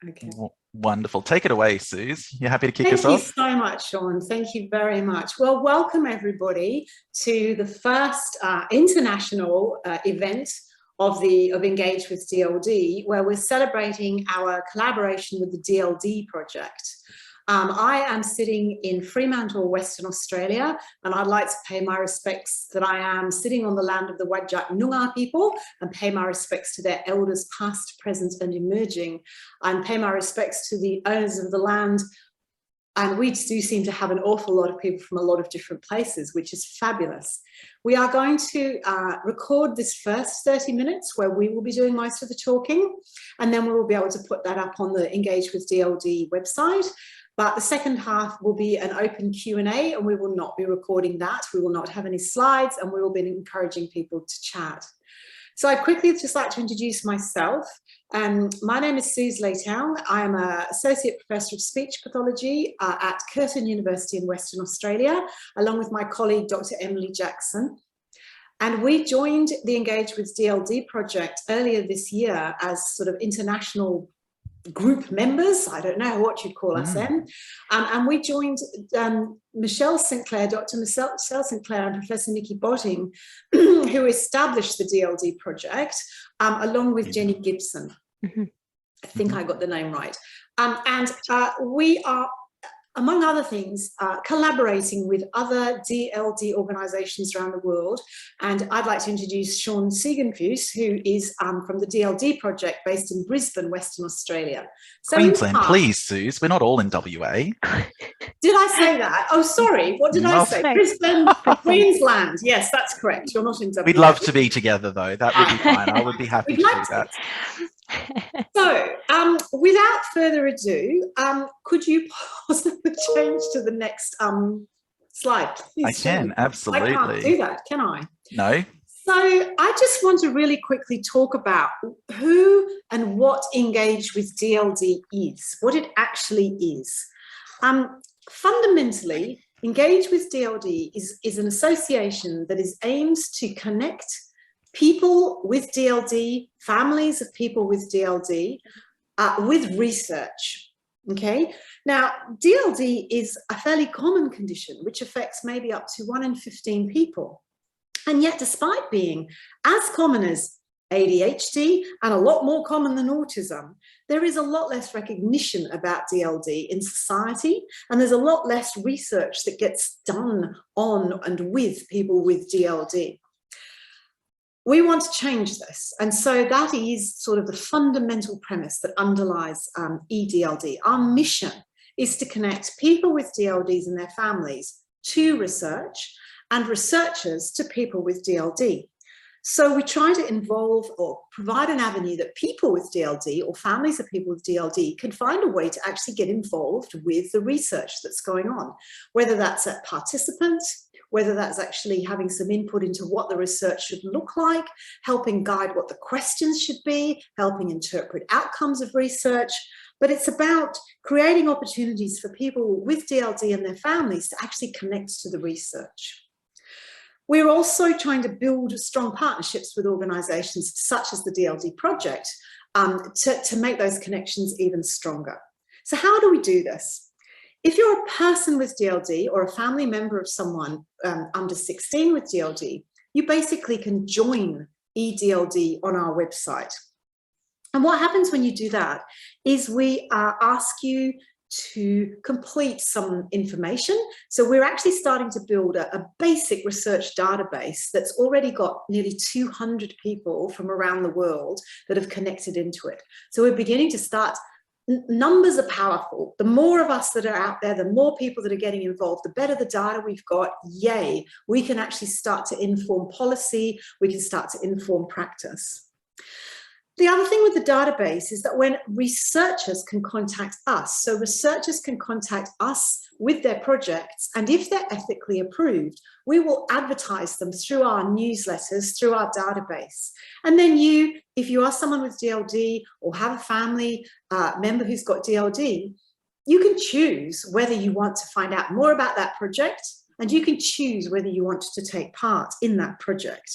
Okay. Wonderful. Take it away, Suze. You happy to kick us Thank off? you so much, Shaun. Thank you very much. Well, welcome everybody to the first international event of Engage with DLD, where we're celebrating our collaboration with the DLD Project. I am sitting in Fremantle, Western Australia, and I'd like to pay my respects that I am sitting on the land of the Whadjuk Noongar people and pay my respects to their elders past, present and emerging, and pay my respects to the owners of the land. And we do seem to have an awful lot of people from a lot of different places, which is fabulous. We are going to record this first 30 minutes where we will be doing most of the talking, and then we will be able to put that up on the Engage with DLD website. But the second half will be an open Q&A, and we will not be recording that. We will not have any slides, and we will be encouraging people to chat. So I'd quickly just like to introduce myself. My name is Suze Leitown. I'm an Associate Professor of Speech Pathology at Curtin University in Western Australia, along with my colleague, Dr. Emily Jackson. And we joined the Engage with DLD project earlier this year as sort of international group members. I don't know what you'd call us then. And we joined Michelle Sinclair, Dr. Michelle Sinclair and Professor Nikki Botting, who established the DLD project, along with Jenny Gibson. I think I got the name right. We are, among other things, collaborating with other DLD organisations around the world. And I'd like to introduce Shaun Ziegenfusz, who is from the DLD project based in Brisbane, Western Australia. So Queensland, please, Suze. We're not all in WA. Did I say that? Oh, sorry. What did I say? Brisbane, Queensland. Yes, that's correct. You're not in WA. We'd love to be together, though. That would be fine. I would be happy to do that. So, without further ado, could you possibly change to the next slide, please? I can, absolutely. I can't do that, can I? No. So I just want to really quickly talk about who and what Engage with DLD is, what it actually is. Fundamentally, Engage with DLD is an association that aims to connect people with DLD, families of people with DLD, with research, okay? Now, DLD is a fairly common condition which affects maybe up to 1 in 15 people. And yet, despite being as common as ADHD and a lot more common than autism, there is a lot less recognition about DLD in society, and there's a lot less research that gets done on and with people with DLD. We want to change this, and so that is sort of the fundamental premise that underlies E-DLD. Our mission is to connect people with DLDs and their families to research, and researchers to people with DLD. So we try to involve or provide an avenue that people with DLD or families of people with DLD can find a way to actually get involved with the research that's going on, whether that's at participants, whether that's actually having some input into what the research should look like, helping guide what the questions should be, helping interpret outcomes of research. But it's about creating opportunities for people with DLD and their families to actually connect to the research. We're also trying to build strong partnerships with organisations such as the DLD Project to make those connections even stronger. So how do we do this? If you're a person with DLD or a family member of someone under 16 with DLD, you basically can join E-DLD on our website. And what happens when you do that is we ask you to complete some information. So we're actually starting to build a basic research database that's already got nearly 200 people from around the world that have connected into it. So we're beginning to start. Numbers are powerful. The more of us that are out there, the more people that are getting involved, the better the data we've got. Yay, we can actually start to inform policy. We can start to inform practice. The other thing with the database is that when researchers can contact us, so researchers can contact us with their projects, and if they're ethically approved, we will advertise them through our newsletters, through our database. And then you, if you are someone with DLD or have a family member who's got DLD, you can choose whether you want to find out more about that project, and you can choose whether you want to take part in that project.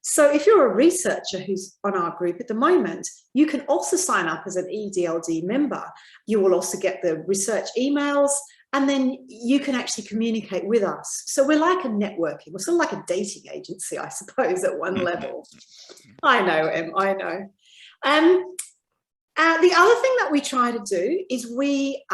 So if you're a researcher who's on our group at the moment, you can also sign up as an E-DLD member. You will also get the research emails, and then you can actually communicate with us. So we're like a networking, we're sort of like a dating agency, I suppose, at one level. I know, Em, I know. The other thing that we try to do is we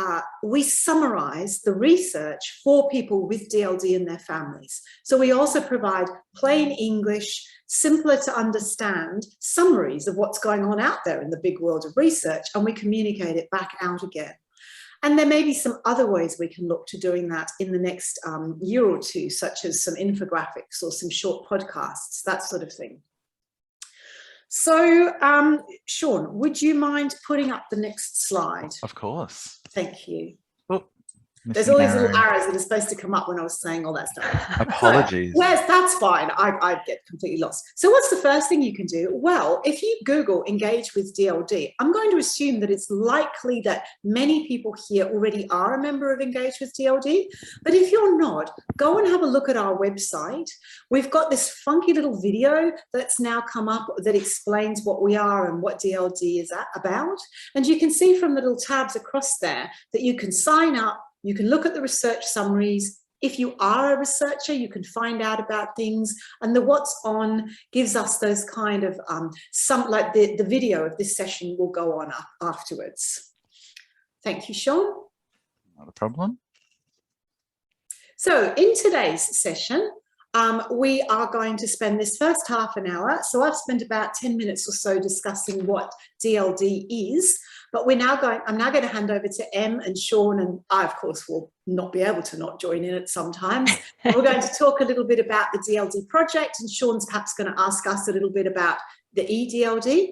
summarize the research for people with DLD and their families. So we also provide plain English, simpler to understand summaries of what's going on out there in the big world of research, and we communicate it back out again. And there may be some other ways we can look to doing that in the next year or two, such as some infographics or some short podcasts, that sort of thing. So, Shaun, would you mind putting up the next slide? Of course. Thank you. Oh, there's always little arrows that are supposed to come up when I was saying all that stuff. Apologies. So, that's fine. I get completely lost. So what's the first thing you can do? Well, if you Google engage with DLD, I'm going to assume that it's likely that many people here already are a member of Engage with DLD. But if you're not, go and have a look at our website. We've got this funky little video that's now come up that explains what we are and what DLD is about. And you can see from the little tabs across there that you can sign up. You can look at the research summaries. If you are a researcher, you can find out about things. And the what's on gives us those kind of, like the video of this session will go on afterwards. Thank you, Shaun. Not a problem. So in today's session, we are going to spend this first half an hour. So I've spent about 10 minutes or so discussing what DLD is. But I'm now going to hand over to Em and Shaun, and I, of course, will not be able to not join in at some times. We're going to talk a little bit about the DLD project, and Shaun's perhaps going to ask us a little bit about the E-DLD.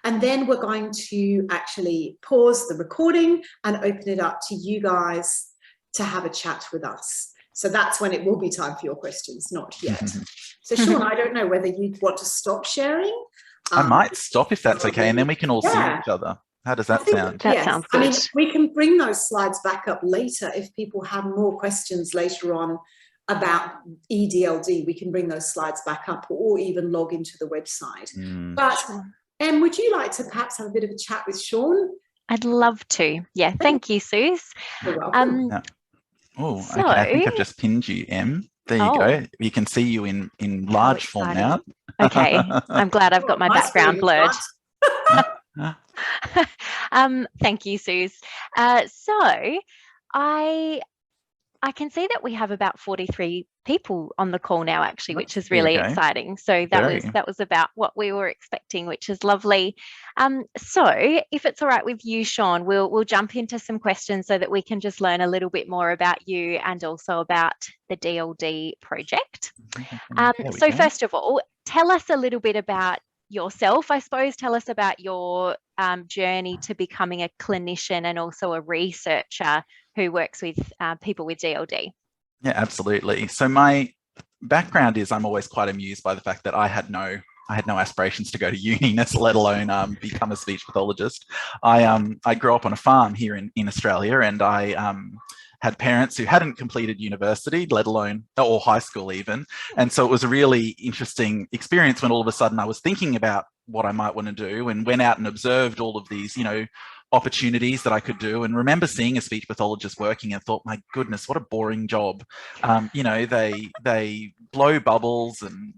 And then we're going to actually pause the recording and open it up to you guys to have a chat with us. So that's when it will be time for your questions, not yet. So Shaun, I don't know whether you'd want to stop sharing. I might stop if that's okay, and then we can all see each other. How does that sound? That sounds good. I mean, we can bring those slides back up later if people have more questions later on about E-DLD. We can bring those slides back up or even log into the website. But Em, would you like to perhaps have a bit of a chat with Shaun? I'd love to. Yeah, thank you, Suze. You're welcome. Oh, okay. I think I've just pinned you, Em. There you go. You can see you in large form now. Okay, I'm glad I've got my background blurred. Thank you, Suze. So I can see that we have about 43 people on the call now, actually, which is really exciting. So that was about what we were expecting, which is lovely. So if it's all right with you, Shaun, we'll jump into some questions so that we can just learn a little bit more about you and also about the DLD project. So first of all, tell us a little bit about yourself, I suppose. Tell us about your journey to becoming a clinician and also a researcher who works with people with DLD. Yeah, absolutely. So my background is I'm always quite amused by the fact that I had no aspirations to go to uni, let alone become a speech pathologist. I grew up on a farm here in Australia, and I had parents who hadn't completed university, let alone, or high school even. And so it was a really interesting experience when all of a sudden I was thinking about what I might want to do, and went out and observed all of these, opportunities that I could do, and remember seeing a speech pathologist working and thought, my goodness, what a boring job. They blow bubbles and,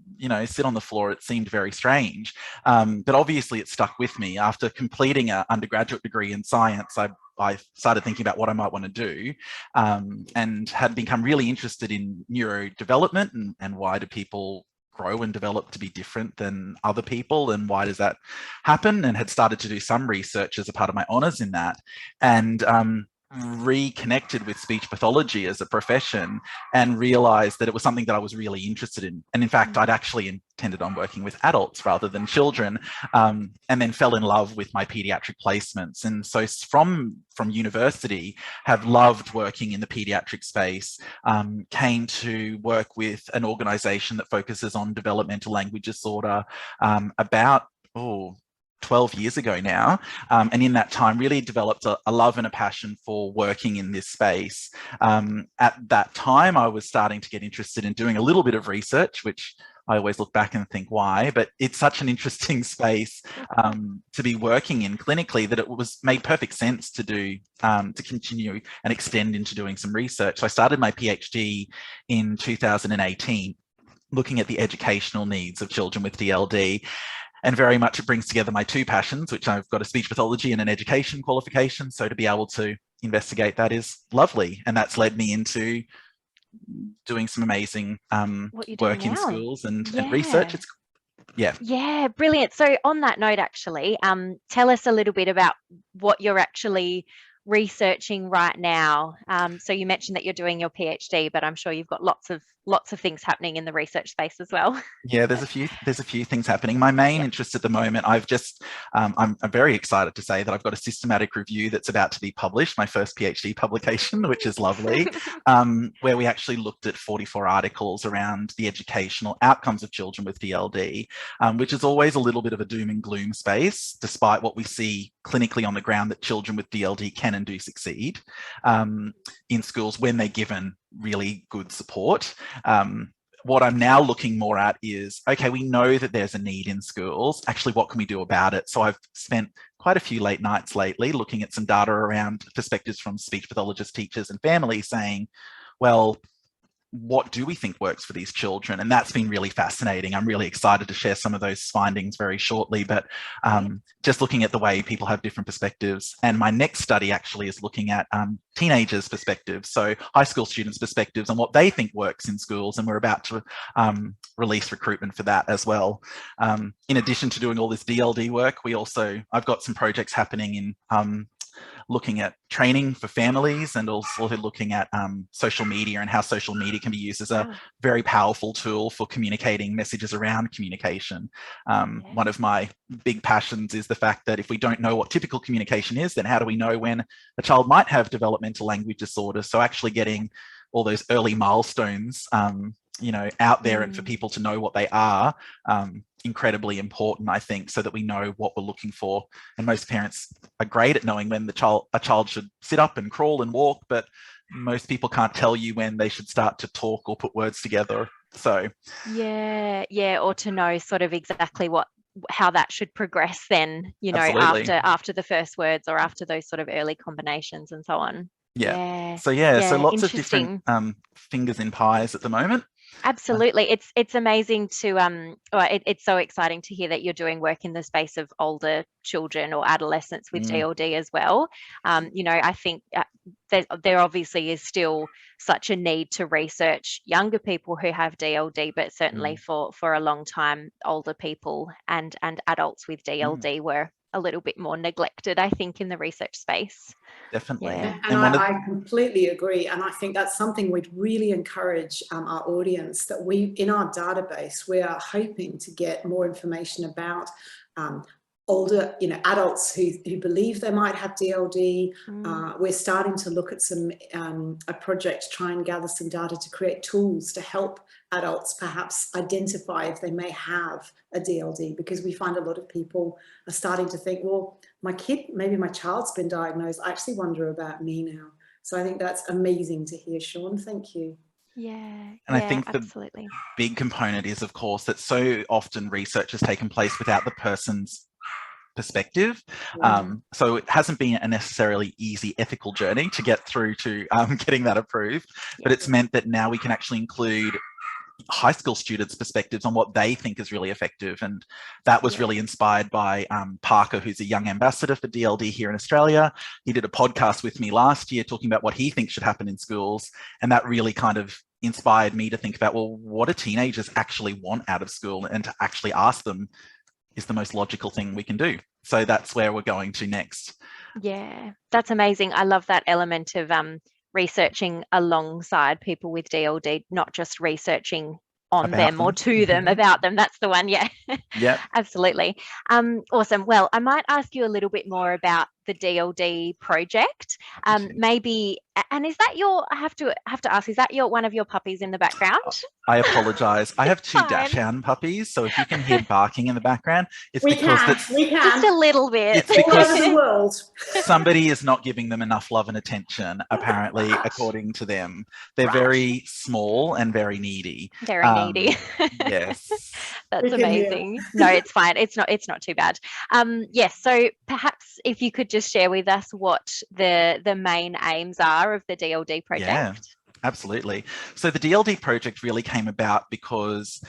sit on the floor. It seemed very strange. But obviously it stuck with me. After completing an undergraduate degree in science, I started thinking about what I might want to do, and had become really interested in neurodevelopment and why do people grow and develop to be different than other people, and why does that happen, and had started to do some research as a part of my honours in that, and reconnected with speech pathology as a profession and realised that it was something that I was really interested in. And in fact, I'd actually intended on working with adults rather than children, and then fell in love with my paediatric placements. And so from university, have loved working in the paediatric space, came to work with an organisation that focuses on developmental language disorder about 12 years ago now, and in that time really developed a love and a passion for working in this space. At that time, I was starting to get interested in doing a little bit of research, which I always look back and think why, but it's such an interesting space to be working in clinically that it was made perfect sense to do, to continue and extend into doing some research. So I started my PhD in 2018, looking at the educational needs of children with DLD. And very much it brings together my two passions, which I've got a speech pathology and an education qualification. So to be able to investigate that is lovely. And that's led me into doing some amazing work in schools and research. Yeah, brilliant. So on that note, actually, tell us a little bit about what you're actually researching right now. So you mentioned that you're doing your PhD, but I'm sure you've got lots of things happening in the research space as well. Yeah, there's a few things happening. My main interest at the moment, I'm very excited to say that I've got a systematic review that's about to be published, my first PhD publication, which is lovely, where we actually looked at 44 articles around the educational outcomes of children with DLD, which is always a little bit of a doom and gloom space, despite what we see clinically on the ground that children with DLD can and do succeed in schools when they're given really good support. What I'm now looking more at is, okay, we know that there's a need in schools. Actually, what can we do about it? So I've spent quite a few late nights lately looking at some data around perspectives from speech pathologists, teachers, and families saying, well, what do we think works for these children? And that's been really fascinating. I'm really excited to share some of those findings very shortly, but just looking at the way people have different perspectives. And my next study actually is looking at teenagers' perspectives, so high school students' perspectives on what they think works in schools. And we're about to release recruitment for that as well. In addition to doing all this DLD work, I've got some projects happening in looking at training for families and also looking at social media and how social media can be used as a very powerful tool for communicating messages around communication. One of my big passions is the fact that if we don't know what typical communication is, then how do we know when a child might have developmental language disorders? So actually getting all those early milestones out there and for people to know what they are, incredibly important, I think, so that we know what we're looking for. And most parents are great at knowing when a child should sit up and crawl and walk, but most people can't tell you when they should start to talk or put words together. So or to know sort of exactly how that should progress then, after the first words or after those sort of early combinations and so on. So lots of different fingers in pies at the moment. Absolutely. It's amazing to it's so exciting to hear that you're doing work in the space of older children or adolescents with DLD as well. I think there obviously is still such a need to research younger people who have DLD, but certainly for a long time older people and adults with DLD were a little bit more neglected, I think, in the research space. Definitely. And I completely agree. And I think that's something we'd really encourage our audience, that in our database, we are hoping to get more information about older, adults who believe they might have DLD. We're starting to look at a project to try and gather some data to create tools to help adults perhaps identify if they may have a DLD, because we find a lot of people are starting to think, well, maybe my child's been diagnosed. I actually wonder about me now. So I think that's amazing to hear, Shaun. Thank you. And I think absolutely. The big component is, of course, that so often research has taken place without the person's perspective. So it hasn't been a necessarily easy ethical journey to get through to getting that approved, but it's meant that now we can actually include high school students' perspectives on what they think is really effective. And that was really inspired by Parker, who's a young ambassador for DLD here in Australia. He did a podcast with me last year talking about what he thinks should happen in schools. And that really kind of inspired me to think about, well, what do teenagers actually want out of school, and to actually ask them is the most logical thing we can do. So that's where we're going to next. Yeah, that's amazing. I love that element of researching alongside people with DLD, not just researching on them or to them, about them. That's the one. Yeah, absolutely. Awesome. Well, I might ask you a little bit more about DLD project. Maybe, and is that I have to ask, is that one of your puppies in the background? I apologize. I have 2 dachshund puppies, so if you can hear barking in the background, it's we because can. Just a little bit. It's because all over the world. Somebody is not giving them enough love and attention, apparently, according to them. They're very small and very needy. Very needy. Yes. That's amazing. No, it's fine. It's not too bad. Yes. So perhaps if you could just share with us what the main aims are of the DLD project. Yeah, absolutely. So the DLD project really came about because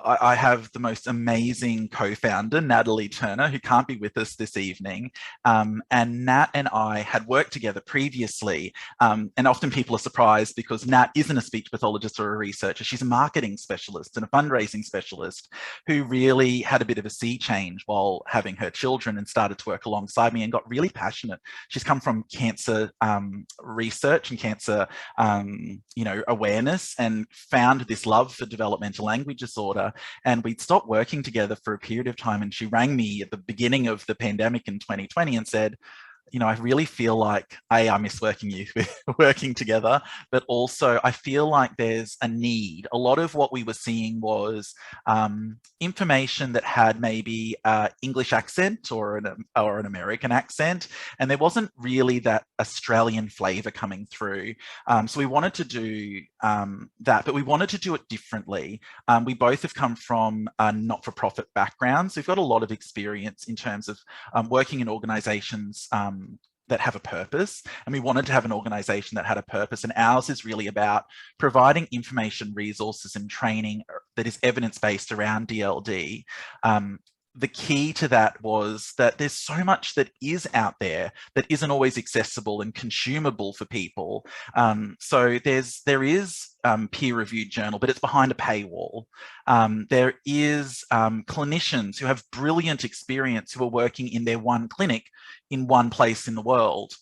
I have the most amazing co-founder, Natalie Turner, who can't be with us this evening. And Nat and I had worked together previously. And often people are surprised because Nat isn't a speech pathologist or a researcher. She's a marketing specialist and a fundraising specialist who really had a bit of a sea change while having her children and started to work alongside me and got really passionate. She's come from cancer research and cancer awareness, and found this love for developmental language disorder. And we'd stopped working together for a period of time, and she rang me at the beginning of the pandemic in 2020 and said, I really feel like I miss working together, but also I feel like there's a need. A lot of what we were seeing was information that had maybe English accent or an American accent, and there wasn't really that Australian flavour coming through. So we wanted to do that, but we wanted to do it differently. We both have come from not-for-profit backgrounds. We've got a lot of experience in terms of working in organisations that have a purpose, and we wanted to have an organisation that had a purpose, and ours is really about providing information, resources and training that is evidence-based around DLD. The key to that was that there's so much that is out there that isn't always accessible and consumable for people. So there is peer-reviewed journal, but it's behind a paywall. There is clinicians who have brilliant experience who are working in their one clinic in one place in the world.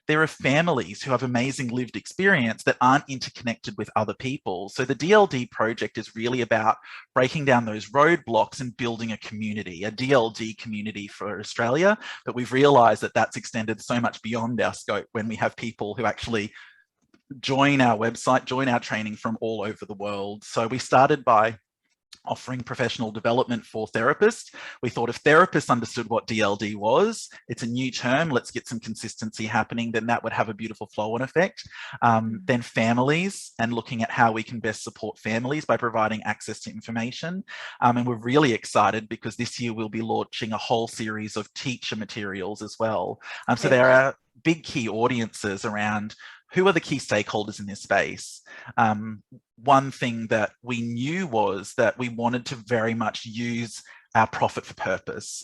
There are families who have amazing lived experience that aren't interconnected with other people. So the DLD project is really about breaking down those roadblocks and building a community, a DLD community for Australia. But we've realized that that's extended so much beyond our scope when we have people who actually join our website, join our training from all over the world. So we started by offering professional development for therapists. We thought if therapists understood what DLD was, it's a new term, let's get some consistency happening, then that would have a beautiful flow-on effect. Then families, and looking at how we can best support families by providing access to information. And we're really excited because this year we'll be launching a whole series of teacher materials as well. So there are big key audiences around who are the key stakeholders in this space. One thing that we knew was that we wanted to very much use our profit for purpose.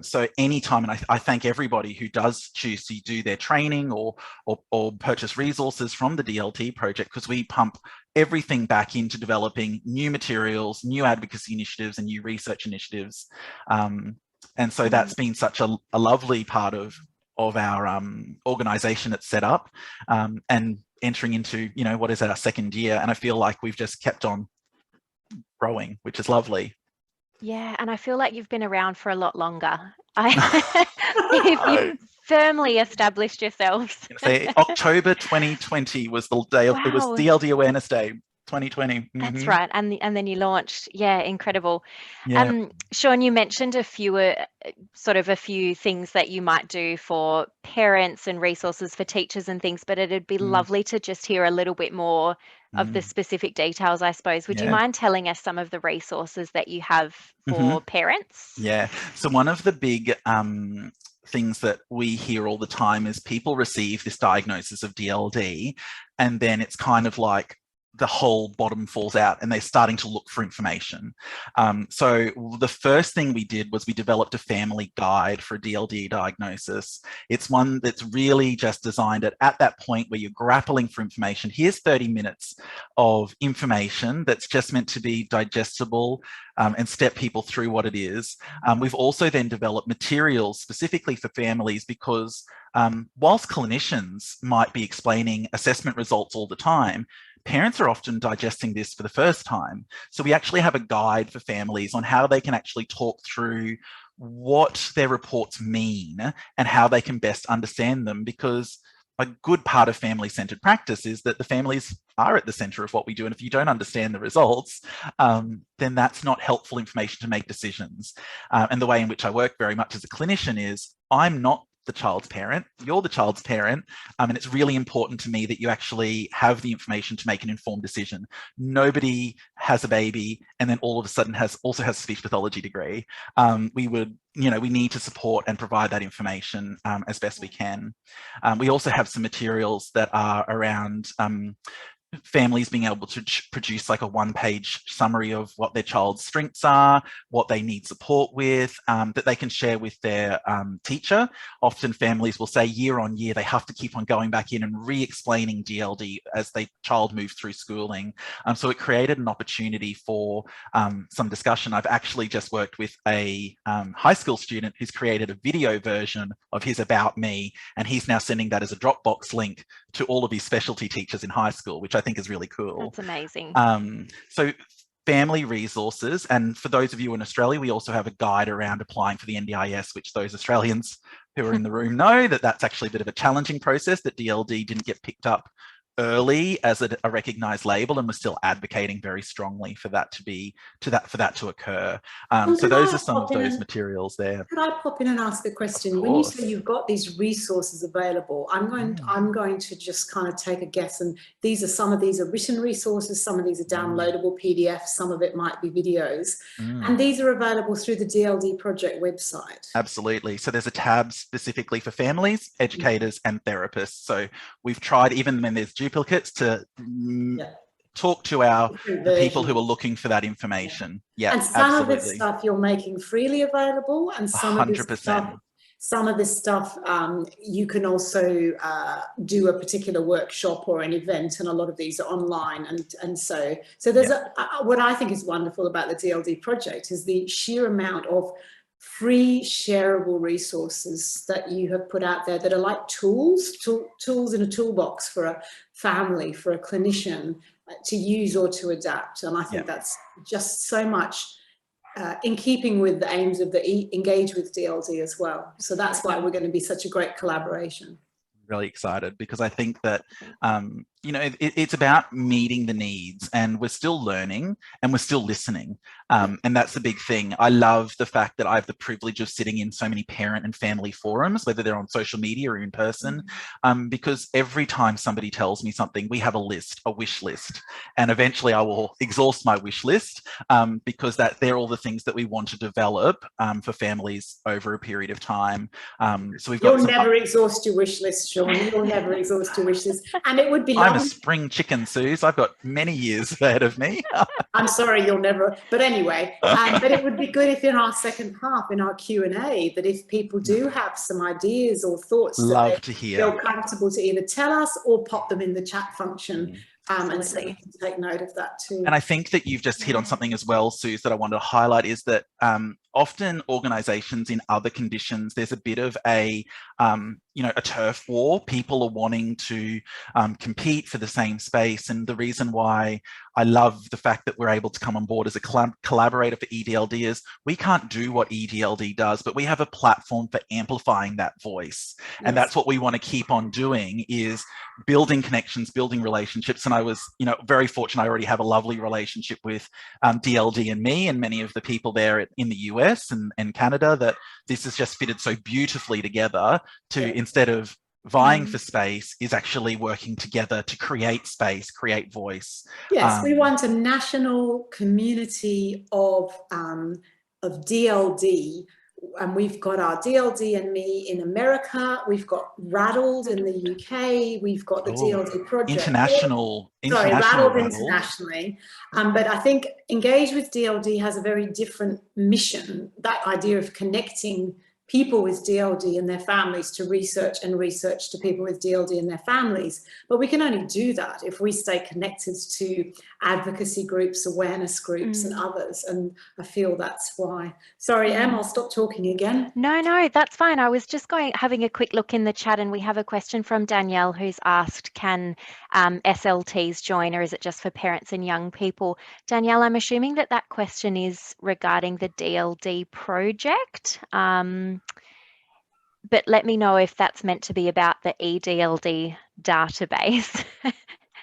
So anytime, and I thank everybody who does choose to do their training or purchase resources from the DLD project, because we pump everything back into developing new materials, new advocacy initiatives and new research initiatives. And so that's been such a lovely part of our organization that's set up, and entering into, what is our second year. And I feel like we've just kept on growing, which is lovely. Yeah, and I feel like you've been around for a lot longer. If you've firmly established yourselves. Say October 2020 was the day of, it was DLD Awareness Day. 2020. That's right. And then you launched. Yeah, incredible. Yeah. Shaun, you mentioned a few things that you might do for parents and resources for teachers and things, but it'd be lovely to just hear a little bit more of the specific details, I suppose. Would you mind telling us some of the resources that you have for parents? Yeah. So one of the big things that we hear all the time is people receive this diagnosis of DLD, and then it's kind of like the whole bottom falls out and they're starting to look for information. So the first thing we did was we developed a family guide for a DLD diagnosis. It's one that's really just designed at that point where you're grappling for information. Here's 30 minutes of information that's just meant to be digestible and step people through what it is. We've also then developed materials specifically for families because whilst clinicians might be explaining assessment results all the time, parents are often digesting this for the first time. So we actually have a guide for families on how they can actually talk through what their reports mean and how they can best understand them, because a good part of family-centered practice is that the families are at the center of what we do. And if you don't understand the results, then that's not helpful information to make decisions. And the way in which I work very much as a clinician is I'm not the child's parent, you're the child's parent, and it's really important to me that you actually have the information to make an informed decision. Nobody has a baby and then all of a sudden also has a speech pathology degree. We need to support and provide that information as best we can. We also have some materials that are around families being able to produce like a one-page summary of what their child's strengths are, what they need support with, that they can share with their teacher. Often families will say year on year, they have to keep on going back in and re-explaining DLD as their child moves through schooling. So it created an opportunity for some discussion. I've actually just worked with a high school student who's created a video version of his About Me, and he's now sending that as a Dropbox link to all of his specialty teachers in high school, which I think is really cool. That's amazing. So family resources, and for those of you in Australia, we also have a guide around applying for the NDIS, which those Australians who are in the room know that that's actually a bit of a challenging process, that DLD didn't get picked up early as a recognized label, and we're still advocating very strongly for that to occur. So those are some of those materials there. Could I pop in and ask a question? When you say you've got these resources available, I'm going to just kind of take a guess, and some of these are written resources, some of these are downloadable PDFs, some of it might be videos, and these are available through the DLD Project website. Absolutely. So there's a tab specifically for families, educators, and therapists. So we've tried, even when there's duplicates, to talk to the people who are looking for that information. Yeah, and some of this stuff you're making freely available, and some 100%. Some of this stuff you can also do a particular workshop or an event, and a lot of these are online, and so there's what I think is wonderful about the DLD project is the sheer amount of free shareable resources that you have put out there that are like tools in a toolbox for a family, for a clinician to use or to adapt. And I think that's just so much in keeping with the aims of the Engage with DLD as well. So that's why we're going to be such a great collaboration. Really excited, because I think that it's about meeting the needs, and we're still learning and we're still listening, and that's the big thing. I love the fact that I have the privilege of sitting in so many parent and family forums, whether they're on social media or in person, because every time somebody tells me something, we have a wish list, and eventually I will exhaust my wish list, because they're all the things that we want to develop for families over a period of time. So we've got You'll never exhaust your wish list, Shaun. You'll never exhaust your wish list, and it would be I'm a spring chicken, Suze. I've got many years ahead of me. I'm sorry, you'll never. But anyway, but it would be good if in our second half, in our Q&A, that if people do have some ideas or thoughts, love to hear, feel comfortable to either tell us or pop them in the chat function. And so we can take note of that too. And I think that you've just hit on something as well, Suze, that I wanted to highlight, is that often organizations in other conditions, there's a bit of a turf war. People are wanting to compete for the same space. And the reason why I love the fact that we're able to come on board as a collaborator for E-DLD is we can't do what E-DLD does, but we have a platform for amplifying that voice. And that's what we want to keep on doing, is building connections, building relationships. And I was, very fortunate. I already have a lovely relationship with DLD and me and many of the people there in the US and Canada, that this has just fitted so beautifully together to, instead of vying for space, is actually working together to create space, create voice. Yes, we want a national community of DLD, and we've got our DLD and me in America, we've got Rattled in the UK, we've got the DLD Project. International Rattled internationally. But I think Engage with DLD has a very different mission, that idea of connecting people with DLD and their families to research to people with DLD and their families. But we can only do that if we stay connected to advocacy groups, awareness groups and others. And I feel that's why. Sorry, Em, I'll stop talking again. No, that's fine. I was just having a quick look in the chat, and we have a question from Danielle who's asked, can SLTs join, or is it just for parents and young people? Danielle, I'm assuming that question is regarding the DLD project. But let me know if that's meant to be about the E-DLD database.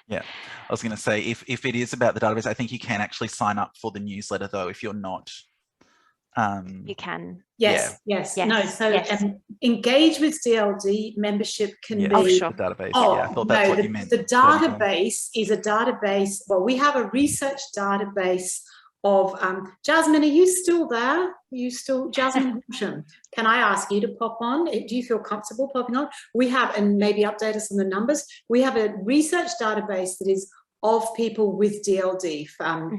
Yeah, I was going to say, if it is about the database, I think you can actually sign up for the newsletter, though, if you're not. You can. Yes. No, so Engage with DLD membership can be. Oh, sure. The database. Yeah, I thought that's what you meant. The database is a database. Well, we have a research database of Jasmine. Are you still there? Are you still, Jasmine Horsham? Can I ask you to pop on? Do you feel comfortable popping on? We have, and maybe update us on the numbers. We have a research database that is of people with DLD,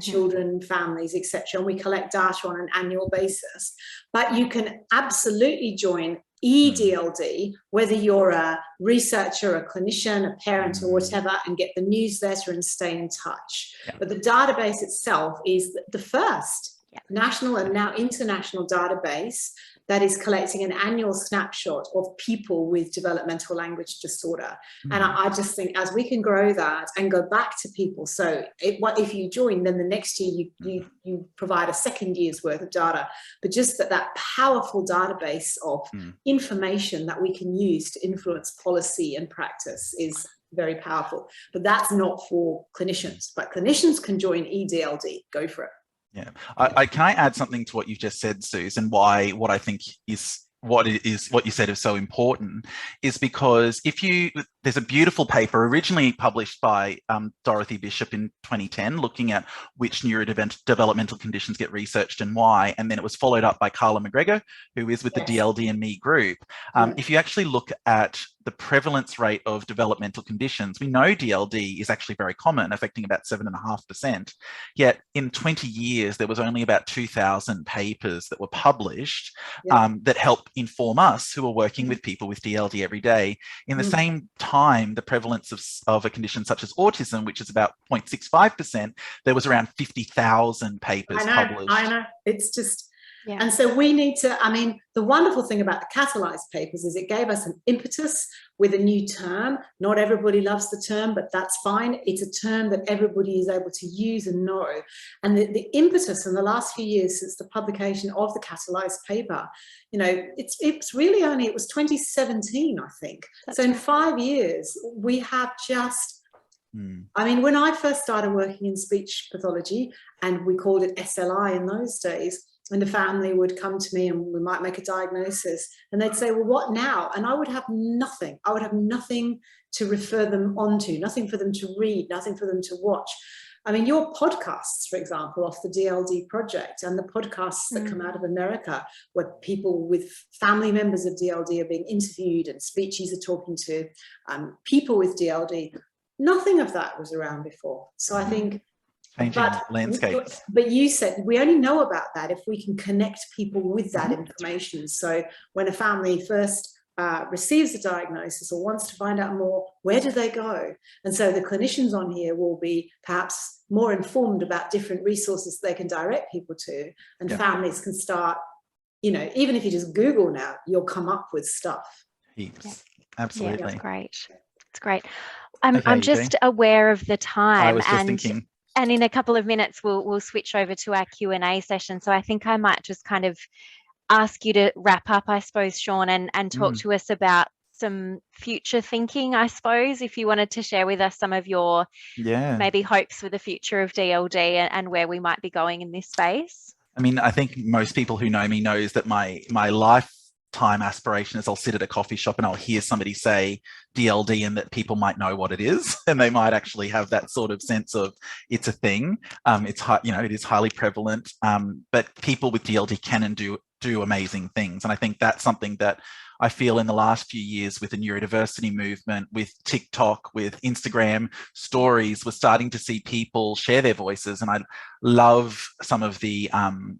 children, families, etc. And we collect data on an annual basis. But you can absolutely join E-DLD, whether you're a researcher, a clinician, a parent or whatever, and get the newsletter and stay in touch. But the database itself is the first national and now international database that is collecting an annual snapshot of people with developmental language disorder. And I just think as we can grow that and go back to people, so if you join, then the next year you provide a second year's worth of data, but just that powerful database of information that we can use to influence policy and practice is very powerful. But that's not for clinicians, but clinicians can join E-DLD. Go for it. Yeah, can I add something to what you've just said, Suze, and what I think is what you said is so important is because there's a beautiful paper originally published by Dorothy Bishop in 2010 looking at which neurodevelopmental conditions get researched and why, and then it was followed up by Carla McGregor, who is with the DLD and Me group. If you actually look at the prevalence rate of developmental conditions, we know DLD is actually very common, affecting about 7.5%. Yet in 20 years, there was only about 2,000 papers that were published that help inform us who are working with people with DLD every day. In the same time, the prevalence of a condition such as autism, which is about 0.65%, there was around 50,000 papers published. I know, it's just... And so we need to, I mean, the wonderful thing about the catalyzed papers is it gave us an impetus with a new term. Not everybody loves the term, but that's fine. It's a term that everybody is able to use and know. And the impetus in the last few years since the publication of the catalyzed paper, you know, it's really only, it was 2017, I think. So in 5 years, we have just, I mean, when I first started working in speech pathology, and we called it SLI in those days, and the family would come to me and we might make a diagnosis and they'd say, well, what now? And I would have nothing. I would have nothing to refer them onto, nothing for them to read, nothing for them to watch. I mean, your podcasts, for example, off the DLD Project and the podcasts that come out of America where people with family members of DLD are being interviewed and speechies are talking to people with DLD, nothing of that was around before. So I think landscape. But you said we only know about that if we can connect people with that information. So when a family first receives a diagnosis or wants to find out more, where do they go? And so the clinicians on here will be perhaps more informed about different resources they can direct people to, and families can start, you know, even if you just Google now, you'll come up with stuff. Absolutely. That's great. It's great. I'm just aware of the time. I was just thinking. And in a couple of minutes, we'll switch over to our Q&A session. So I think I might just kind of ask you to wrap up, I suppose, Shaun, and talk to us about some future thinking, I suppose, if you wanted to share with us some of your maybe hopes for the future of DLD and where we might be going in this space. I mean, I think most people who know me knows that my lifetime aspiration is I'll sit at a coffee shop and I'll hear somebody say DLD and that people might know what it is, and they might actually have that sort of sense of it's a thing. It's, you know, it is highly prevalent, but people with DLD can and do do amazing things. And I think that's something that I feel in the last few years with the neurodiversity movement, with TikTok, with Instagram stories, we're starting to see people share their voices. And I love some of the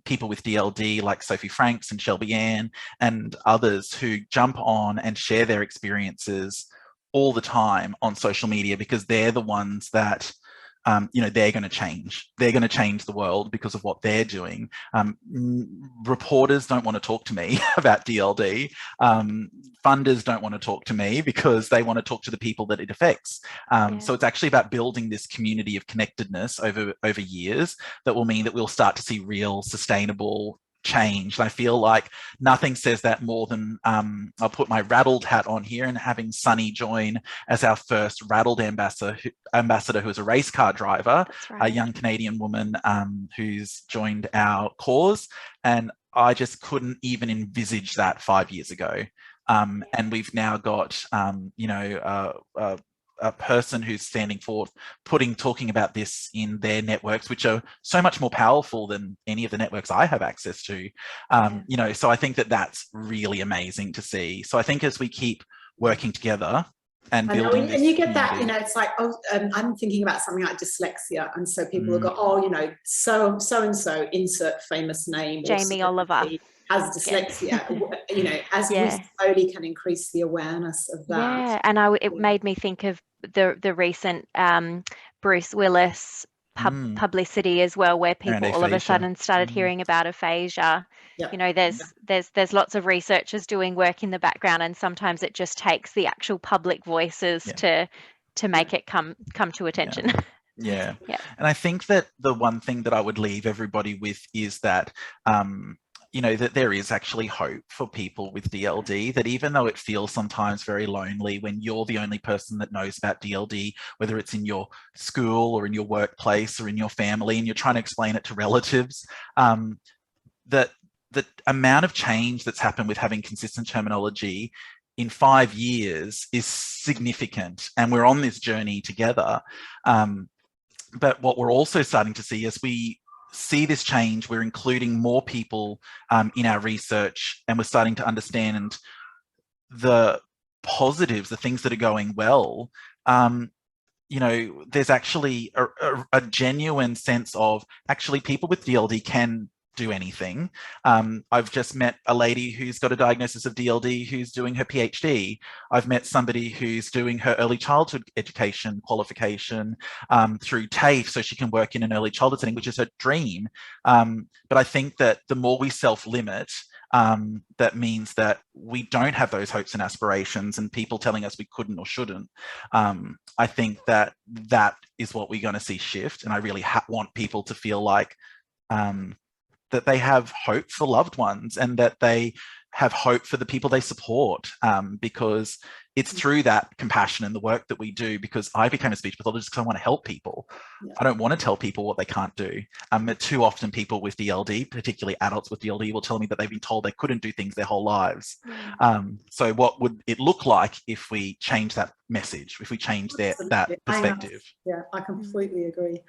people with DLD like Sophie Franks and Shelby Ann and others who jump on and share their experiences all the time on social media, because they're the ones that they're going to change. They're going to change the world because of what they're doing. Reporters don't want to talk to me about DLD. Funders don't want to talk to me because they want to talk to the people that it affects. So it's actually about building this community of connectedness over years that will mean that we'll start to see real sustainable change. And I feel like nothing says that more than I'll put my rattled hat on here, and having Sunny join as our first rattled ambassador who is a race car driver, a young Canadian woman who's joined our cause. And I just couldn't even envisage that 5 years ago. And we've now got a person who's standing forth, talking about this in their networks, which are so much more powerful than any of the networks I have access to. So I think that that's really amazing to see. So I think as we keep working together and building this, and you get that, it's like, I'm thinking about something like dyslexia, and so people will go, so and so, insert famous name, Jamie Oliver has dyslexia. As we slowly can increase the awareness of that. And it made me think of the recent Bruce Willis publicity as well, where people all of a sudden started hearing about aphasia. There's lots of researchers doing work in the background, and sometimes it just takes the actual public voices to make it come to attention. And I think that the one thing that I would leave everybody with is that that there is actually hope for people with DLD, that even though it feels sometimes very lonely when you're the only person that knows about DLD, whether it's in your school or in your workplace or in your family, and you're trying to explain it to relatives, that the amount of change that's happened with having consistent terminology in 5 years is significant, and we're on this journey together. But what we're also starting to see as we see this change, we're including more people in our research, and we're starting to understand the positives, the things that are going well. There's actually a genuine sense of actually people with DLD can do anything. I've just met a lady who's got a diagnosis of DLD who's doing her PhD. I've met somebody who's doing her early childhood education qualification through TAFE, so she can work in an early childhood setting, which is her dream. But I think that the more we self-limit, that means that we don't have those hopes and aspirations and people telling us we couldn't or shouldn't. I think that is what we're going to see shift. And I really want people to feel like that they have hope for loved ones, and that they have hope for the people they support, because it's through that compassion and the work that we do. Because I became a speech pathologist because I want to help people. I don't want to tell people what they can't do. Too often people with DLD, particularly adults with DLD, will tell me that they've been told they couldn't do things their whole lives. So what would it look like if we change that message, if we change that perspective? I completely agree.